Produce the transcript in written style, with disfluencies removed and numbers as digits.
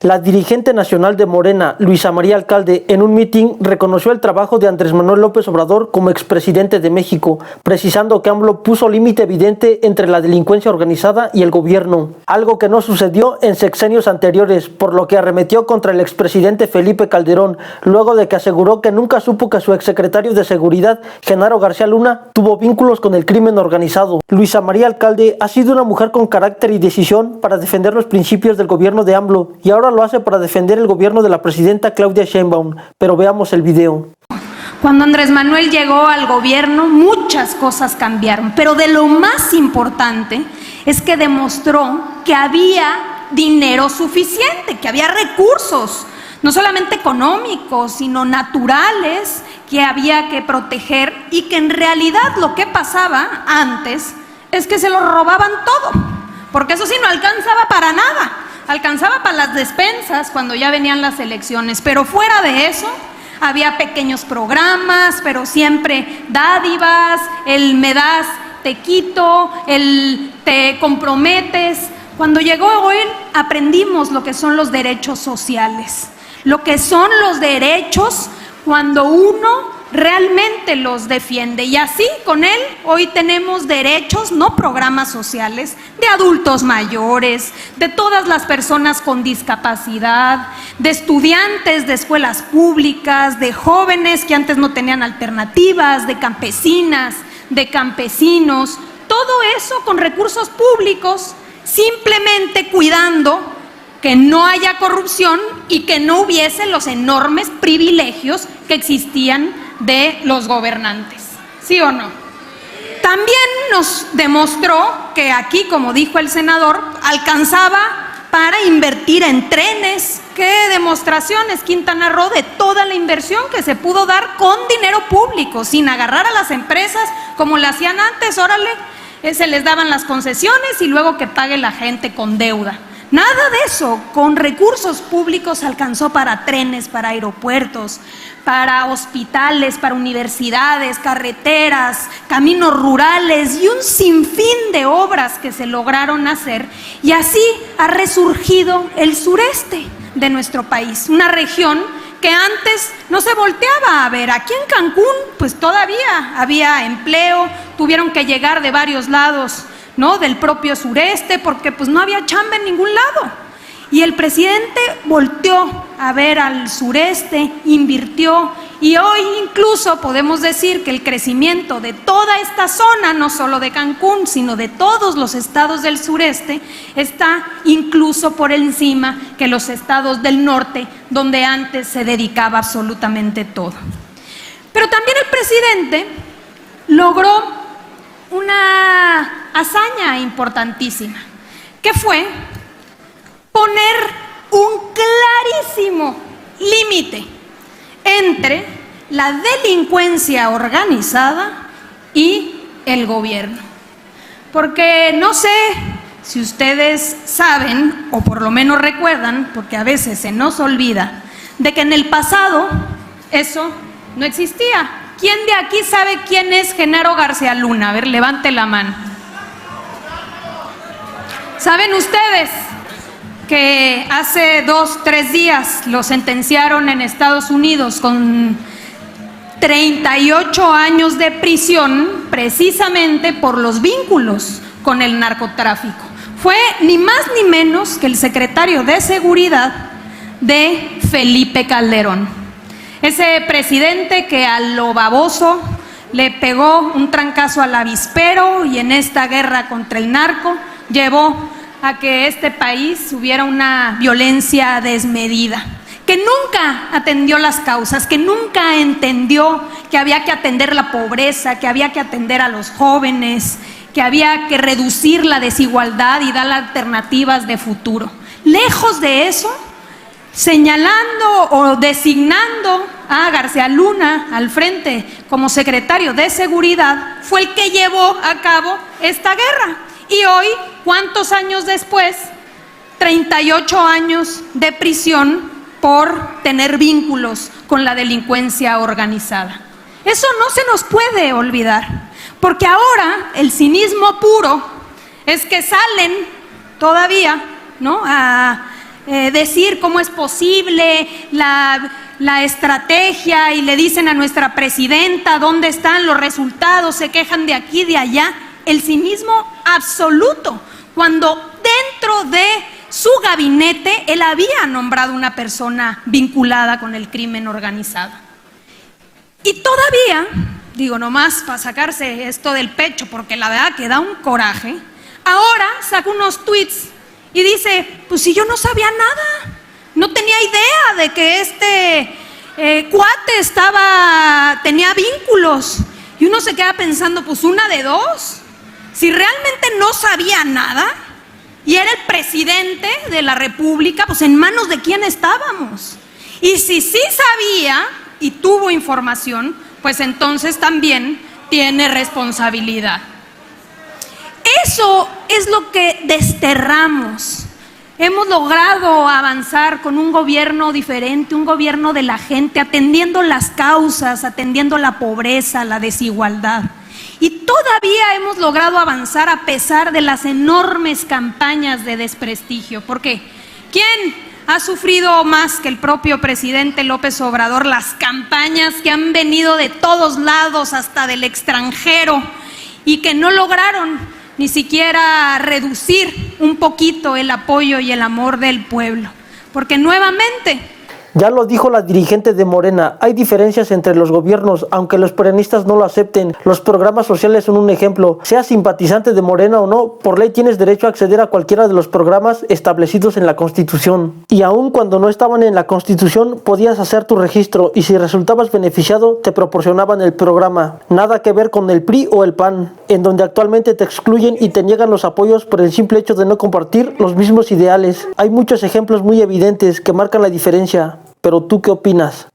La dirigente nacional de Morena, Luisa María Alcalde, en un mitin reconoció el trabajo de Andrés Manuel López Obrador como expresidente de México, precisando que AMLO puso límite evidente entre la delincuencia organizada y el gobierno, algo que no sucedió en sexenios anteriores, por lo que arremetió contra el expresidente Felipe Calderón, luego de que aseguró que nunca supo que su exsecretario de Seguridad, Genaro García Luna, tuvo vínculos con el crimen organizado. Luisa María Alcalde ha sido una mujer con carácter y decisión para defender los principios del gobierno de AMLO, y ahora lo hace para defender el gobierno de la presidenta Claudia Sheinbaum, pero veamos el video. Cuando Andrés Manuel llegó al gobierno, muchas cosas cambiaron, pero de lo más importante es que demostró que había dinero suficiente, que había recursos, no solamente económicos, sino naturales, que había que proteger, y que en realidad lo que pasaba antes es que se lo robaban todo, porque eso sí no alcanzaba para nada. Alcanzaba para las despensas cuando ya venían las elecciones, pero fuera de eso había pequeños programas, pero siempre dádivas, el me das, te quito, el te comprometes. Cuando llegó él, aprendimos lo que son los derechos sociales, lo que son los derechos cuando uno realmente los defiende, y así con él hoy tenemos derechos, no programas sociales, de adultos mayores, de todas las personas con discapacidad, de estudiantes de escuelas públicas, de jóvenes que antes no tenían alternativas, de campesinas, de campesinos, todo eso con recursos públicos, simplemente cuidando que no haya corrupción y que no hubiese los enormes privilegios que existían de los gobernantes, ¿sí o no? También nos demostró que aquí, como dijo el senador, alcanzaba para invertir en trenes. ¿Qué demostraciones Quintana Roo de toda la inversión que se pudo dar con dinero público, sin agarrar a las empresas como lo hacían antes? Órale, se les daban las concesiones y luego que pague la gente con deuda. Nada de eso, con recursos públicos alcanzó para trenes, para aeropuertos, para hospitales, para universidades, carreteras, caminos rurales y un sinfín de obras que se lograron hacer, y así ha resurgido el sureste de nuestro país, una región que antes no se volteaba a ver. Aquí en Cancún pues todavía había empleo, tuvieron que llegar de varios lados, ¿no?, del propio sureste, porque pues no había chamba en ningún lado. Y el presidente volteó a ver al sureste, invirtió, y hoy incluso podemos decir que el crecimiento de toda esta zona, no solo de Cancún, sino de todos los estados del sureste, está incluso por encima que los estados del norte, donde antes se dedicaba absolutamente todo. Pero también el presidente logró una hazaña importantísima, que fue poner un clarísimo límite entre la delincuencia organizada y el gobierno. Porque no sé si ustedes saben, o por lo menos recuerdan, porque a veces se nos olvida, de que en el pasado eso no existía. ¿Quién de aquí sabe quién es Genaro García Luna? A ver, levante la mano. ¿Saben ustedes que hace 2, 3 días lo sentenciaron en Estados Unidos con 38 años de prisión precisamente por los vínculos con el narcotráfico? Fue ni más ni menos que el secretario de Seguridad de Felipe Calderón. Ese presidente que a lo baboso le pegó un trancazo al avispero, y en esta guerra contra el narco llevó a que este país hubiera una violencia desmedida, que nunca atendió las causas, que nunca entendió que había que atender la pobreza, que había que atender a los jóvenes, que había que reducir la desigualdad y dar alternativas de futuro. Lejos de eso, señalando o designando a García Luna al frente como secretario de Seguridad, fue el que llevó a cabo esta guerra. Y hoy, ¿cuántos años después? 38 años de prisión por tener vínculos con la delincuencia organizada. Eso no se nos puede olvidar, porque ahora el cinismo puro es que salen todavía, ¿no?, a decir cómo es posible la estrategia y le dicen a nuestra presidenta dónde están los resultados, se quejan de aquí, de allá. El cinismo absoluto, cuando dentro de su gabinete él había nombrado una persona vinculada con el crimen organizado. Y todavía, digo nomás para sacarse esto del pecho, porque la verdad que da un coraje, ahora saca unos tweets y dice, pues si yo no sabía nada, no tenía idea de que este cuate tenía vínculos. Y uno se queda pensando, pues una de dos, si realmente no sabía nada y era el presidente de la República, pues en manos de quién estábamos. Y si sí sabía y tuvo información, pues entonces también tiene responsabilidad. Eso es lo que desterramos. Hemos logrado avanzar con un gobierno diferente, un gobierno de la gente, atendiendo las causas, atendiendo la pobreza, la desigualdad. Y todavía hemos logrado avanzar a pesar de las enormes campañas de desprestigio. Porque ¿quién ha sufrido más que el propio presidente López Obrador las campañas que han venido de todos lados, hasta del extranjero, y que no lograron ni siquiera reducir un poquito el apoyo y el amor del pueblo? Porque nuevamente, ya lo dijo la dirigente de Morena, hay diferencias entre los gobiernos, aunque los peronistas no lo acepten. Los programas sociales son un ejemplo. Seas simpatizante de Morena o no, por ley tienes derecho a acceder a cualquiera de los programas establecidos en la Constitución. Y aun cuando no estaban en la Constitución, podías hacer tu registro y si resultabas beneficiado, te proporcionaban el programa. Nada que ver con el PRI o el PAN, en donde actualmente te excluyen y te niegan los apoyos por el simple hecho de no compartir los mismos ideales. Hay muchos ejemplos muy evidentes que marcan la diferencia. Pero ¿tú qué opinas?